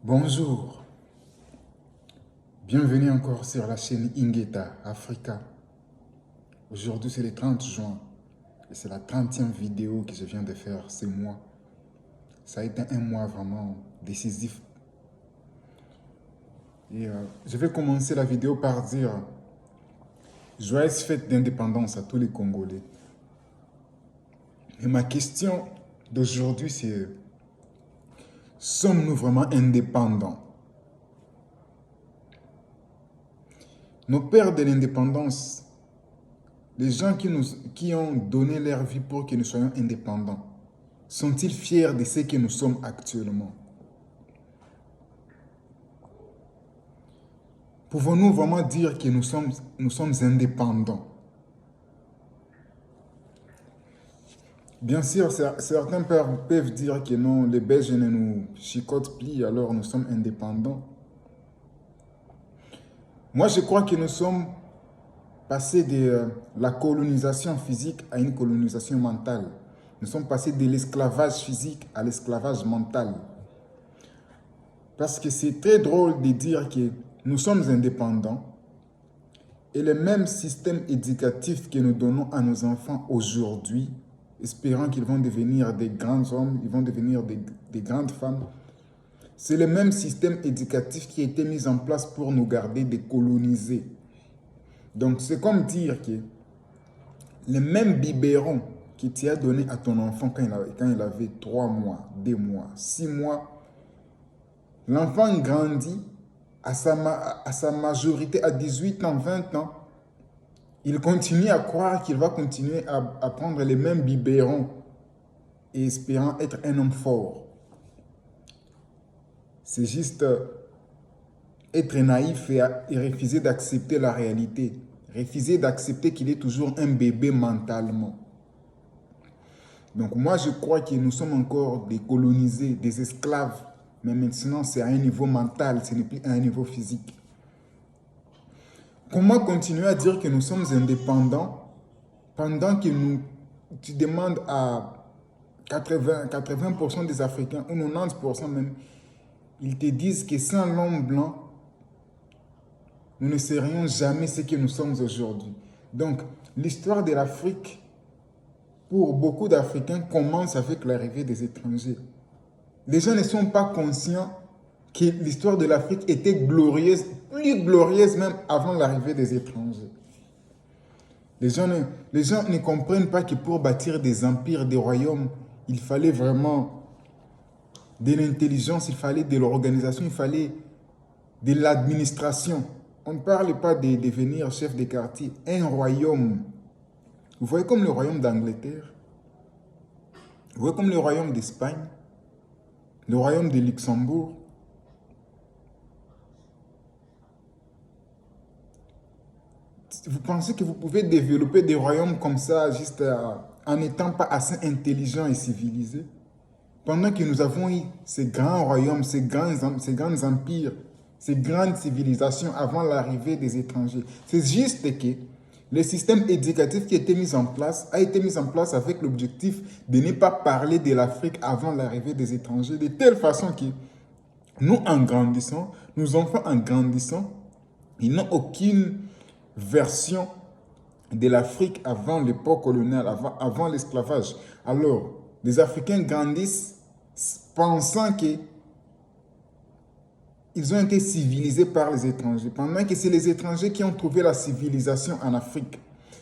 Bonjour, bienvenue encore sur la chaîne Ingeta Africa. Aujourd'hui c'est le 30 juin et c'est la 30e vidéo que je viens de faire ce mois. Ça a été un mois vraiment décisif. Et je vais commencer la vidéo par dire joyeuse fête d'indépendance à tous les Congolais. Et ma question d'aujourd'hui c'est sommes-nous vraiment indépendants? Nos pères de l'indépendance, les gens qui ont donné leur vie pour que nous soyons indépendants, sont-ils fiers de ce que nous sommes actuellement? Pouvons-nous vraiment dire que nous sommes indépendants? Bien sûr, certains peuvent dire que non, les Belges ne nous chicotent plus, alors nous sommes indépendants. Moi, je crois que nous sommes passés de la colonisation physique à une colonisation mentale. Nous sommes passés de l'esclavage physique à l'esclavage mental. Parce que c'est très drôle de dire que nous sommes indépendants et le même système éducatif que nous donnons à nos enfants aujourd'hui, espérant qu'ils vont devenir des grands hommes, ils vont devenir des grandes femmes, c'est le même système éducatif qui a été mis en place pour nous garder décolonisés. Donc c'est comme dire que le même biberon que tu as donné à ton enfant quand il avait 3 mois, 2 mois, 6 mois, l'enfant grandit à sa majorité, à 18 ans, 20 ans. Il continue à croire qu'il va continuer à prendre les mêmes biberons et espérant être un homme fort. C'est juste être naïf et refuser d'accepter la réalité. Refuser d'accepter qu'il est toujours un bébé mentalement. Donc moi, je crois que nous sommes encore des colonisés, des esclaves. Mais maintenant, c'est à un niveau mental, ce n'est plus à un niveau physique. Comment continuer à dire que nous sommes indépendants pendant que tu demandes à 80% des Africains, ou 90% même, ils te disent que sans l'homme blanc, nous ne serions jamais ce que nous sommes aujourd'hui. Donc, l'histoire de l'Afrique, pour beaucoup d'Africains, commence avec l'arrivée des étrangers. Les gens ne sont pas conscients que l'histoire de l'Afrique était glorieuse, plus glorieuse même avant l'arrivée des étrangers. Les gens ne comprennent pas que pour bâtir des empires, des royaumes, il fallait vraiment de l'intelligence, il fallait de l'organisation, il fallait de l'administration. On ne parle pas de devenir chef de quartier. Un royaume, vous voyez comme le royaume d'Angleterre, vous voyez comme le royaume d'Espagne, le royaume de Luxembourg. Vous pensez que vous pouvez développer des royaumes comme ça juste en n'étant pas assez intelligent et civilisé? Pendant que nous avons eu ces grands royaumes, ces grands empires, ces grandes civilisations avant l'arrivée des étrangers. C'est juste que le système éducatif qui a été mis en place avec l'objectif de ne pas parler de l'Afrique avant l'arrivée des étrangers, de telle façon que nous, en grandissant, nos enfants en grandissant, ils n'ont aucune version de l'Afrique avant l'époque coloniale, avant l'esclavage. Alors, les Africains grandissent pensant que ils ont été civilisés par les étrangers, pendant que c'est les étrangers qui ont trouvé la civilisation en Afrique.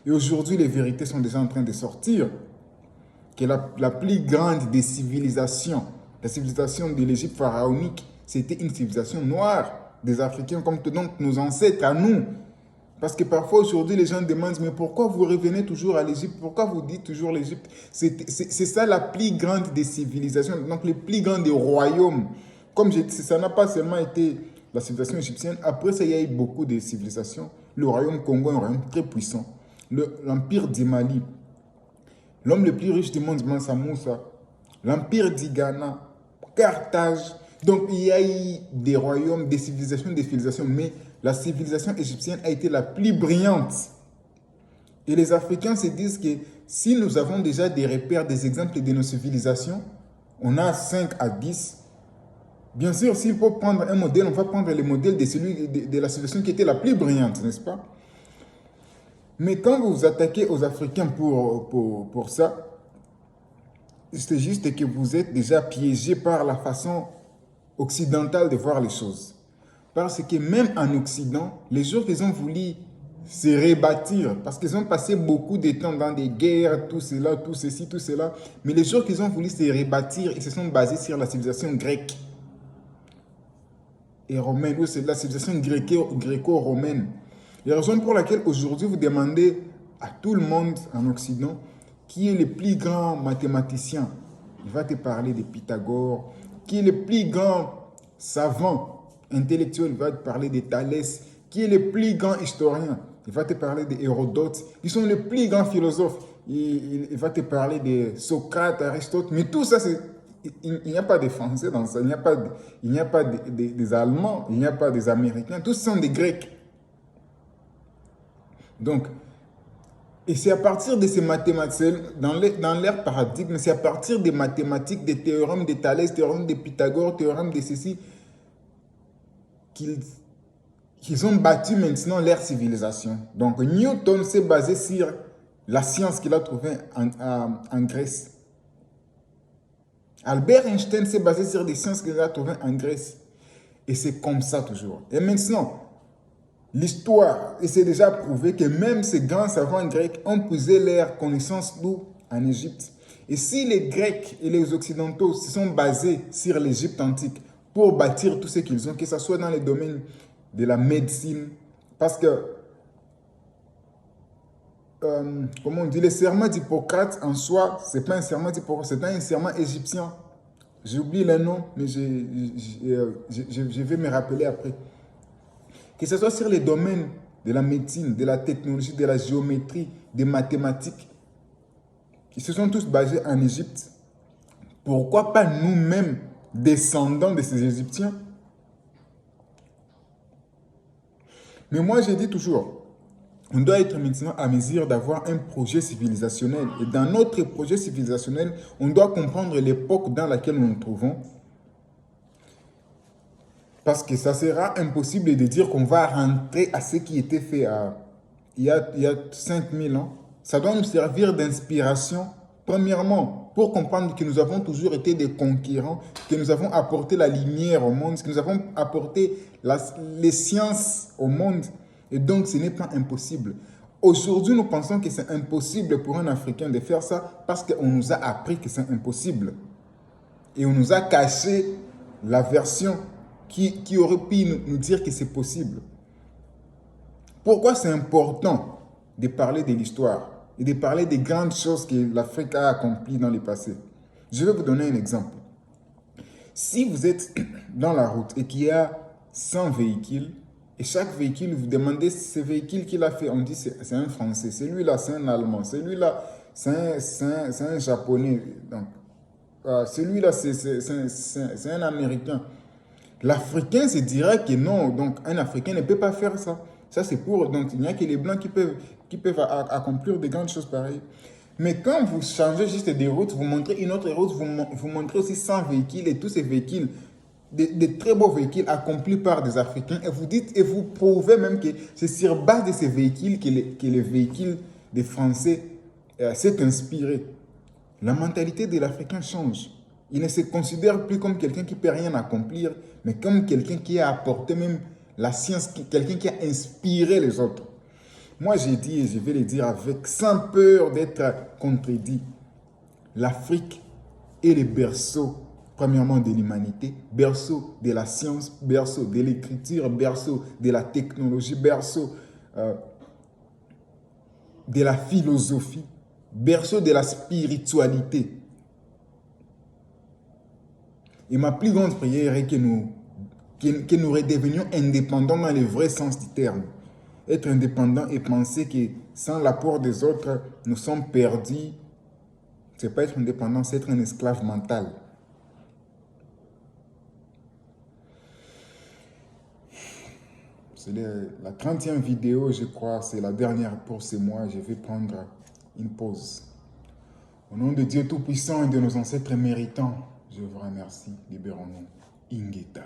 Et aujourd'hui, les vérités sont déjà en train de sortir. Que la plus grande des civilisations, la civilisation de l'Égypte pharaonique, c'était une civilisation noire des Africains, comme donc nos ancêtres à nous. Parce que parfois aujourd'hui, les gens demandent, mais pourquoi vous revenez toujours à l'Égypte? Pourquoi vous dites toujours l'Égypte? C'est ça la plus grande des civilisations, donc le plus grand des royaumes. Comme je dis, ça n'a pas seulement été la civilisation égyptienne. Après ça, il y a eu beaucoup de civilisations. Le royaume Congo est un royaume très puissant. L'empire du Mali, l'homme le plus riche du monde, Mansa Moussa. L'empire du Ghana, Carthage. Donc, il y a eu des royaumes, des civilisations, mais la civilisation égyptienne a été la plus brillante. Et les Africains se disent que si nous avons déjà des repères, des exemples de nos civilisations, on a 5 à 10, Bien sûr, s'il faut prendre un modèle, on va prendre le modèle de la civilisation qui était la plus brillante, n'est-ce pas? Mais quand vous vous attaquez aux Africains pour ça, c'est juste que vous êtes déjà piégé par la façon occidentale de voir les choses. Parce que même en Occident, les gens qui ont voulu se rebâtir, parce qu'ils ont passé beaucoup de temps dans des guerres, tout cela, tout ceci, tout cela, mais les gens qui ont voulu se rebâtir, ils se sont basés sur la civilisation grecque et romaine, ou c'est la civilisation gréco-romaine. La raison pour laquelle aujourd'hui vous demandez à tout le monde en Occident qui est le plus grand mathématicien. Il va te parler de Pythagore. Qui est le plus grand savant intellectuel, il va te parler de Thalès. Qui est le plus grand historien, il va te parler d'Hérodote. Ils sont les plus grands philosophes. Il va te parler de Socrate, Aristote. Mais tout ça, il n'y a pas de Français dans ça. Il n'y a pas des Allemands. Il n'y a pas des Américains. Tous sont des Grecs. Donc, et c'est à partir de ces mathématiques, dans leur paradigme, c'est à partir des mathématiques, des théorèmes de Thalès, théorèmes de Pythagore, théorèmes de ceci, qu'ils ont bâti maintenant leur civilisation. Donc Newton s'est basé sur la science qu'il a trouvée en Grèce. Albert Einstein s'est basé sur des sciences qu'il a trouvées en Grèce. Et c'est comme ça toujours. Et maintenant, l'histoire, et c'est déjà prouvé que même ces grands savants grecs ont puisé leurs connaissances d'où? En Égypte. Et si les Grecs et les Occidentaux se sont basés sur l'Égypte antique pour bâtir tout ce qu'ils ont, que ce soit dans les domaines de la médecine, parce que, comment on dit, le serment d'Hippocrate en soi, ce n'est pas un serment d'Hippocrate, c'est un serment égyptien. J'oublie le nom, mais je vais me rappeler après. Que ce soit sur les domaines de la médecine, de la technologie, de la géométrie, des mathématiques, ils se sont tous basés en Égypte. Pourquoi pas nous-mêmes, descendants de ces Égyptiens? Mais moi, je dis toujours, on doit être maintenant à mesure d'avoir un projet civilisationnel. Et dans notre projet civilisationnel, on doit comprendre l'époque dans laquelle nous nous trouvons. Parce que ça sera impossible de dire qu'on va rentrer à ce qui était fait il y a 5000 ans. Ça doit nous servir d'inspiration, premièrement, pour comprendre que nous avons toujours été des conquérants, que nous avons apporté la lumière au monde, que nous avons apporté les sciences au monde. Et donc, ce n'est pas impossible. Aujourd'hui, nous pensons que c'est impossible pour un Africain de faire ça parce qu'on nous a appris que c'est impossible. Et on nous a caché la version qui aurait pu nous dire que c'est possible. Pourquoi c'est important de parler de l'histoire et de parler des grandes choses que l'Afrique a accomplies dans le passé? Je vais vous donner un exemple. Si vous êtes dans la route et qu'il y a 100 véhicules, et chaque véhicule, vous demandez ce véhicule qu'il a fait, on dit c'est un Français, celui-là c'est un Allemand, celui-là c'est un Japonais, donc, celui-là c'est un Américain. L'Africain se dira que non, donc un Africain ne peut pas faire ça. Ça c'est pour, donc il n'y a que les Blancs qui peuvent accomplir de grandes choses pareilles. Mais quand vous changez juste des routes, vous montrez une autre route, vous montrez aussi 100 véhicules et tous ces véhicules, des très beaux véhicules accomplis par des Africains, et vous dites, et vous prouvez même que c'est sur base de ces véhicules que les véhicules des Français s'est inspiré. La mentalité de l'Africain change. Il ne se considère plus comme quelqu'un qui ne peut rien accomplir, mais comme quelqu'un qui a apporté même la science, quelqu'un qui a inspiré les autres. Moi, j'ai dit, et je vais le dire sans peur d'être contredit, l'Afrique est le berceau, premièrement, de l'humanité, berceau de la science, berceau de l'écriture, berceau de la technologie, berceau de la philosophie, berceau de la spiritualité. Et ma plus grande prière est que nous redevenions indépendants dans le vrai sens du terme. Être indépendant et penser que sans l'apport des autres, nous sommes perdus. Ce n'est pas être indépendant, c'est être un esclave mental. C'est la 30e vidéo, je crois, c'est la dernière pour ce mois. Je vais prendre une pause. Au nom de Dieu Tout-Puissant et de nos ancêtres méritants, je vous remercie. Libérons-nous. Ingeta.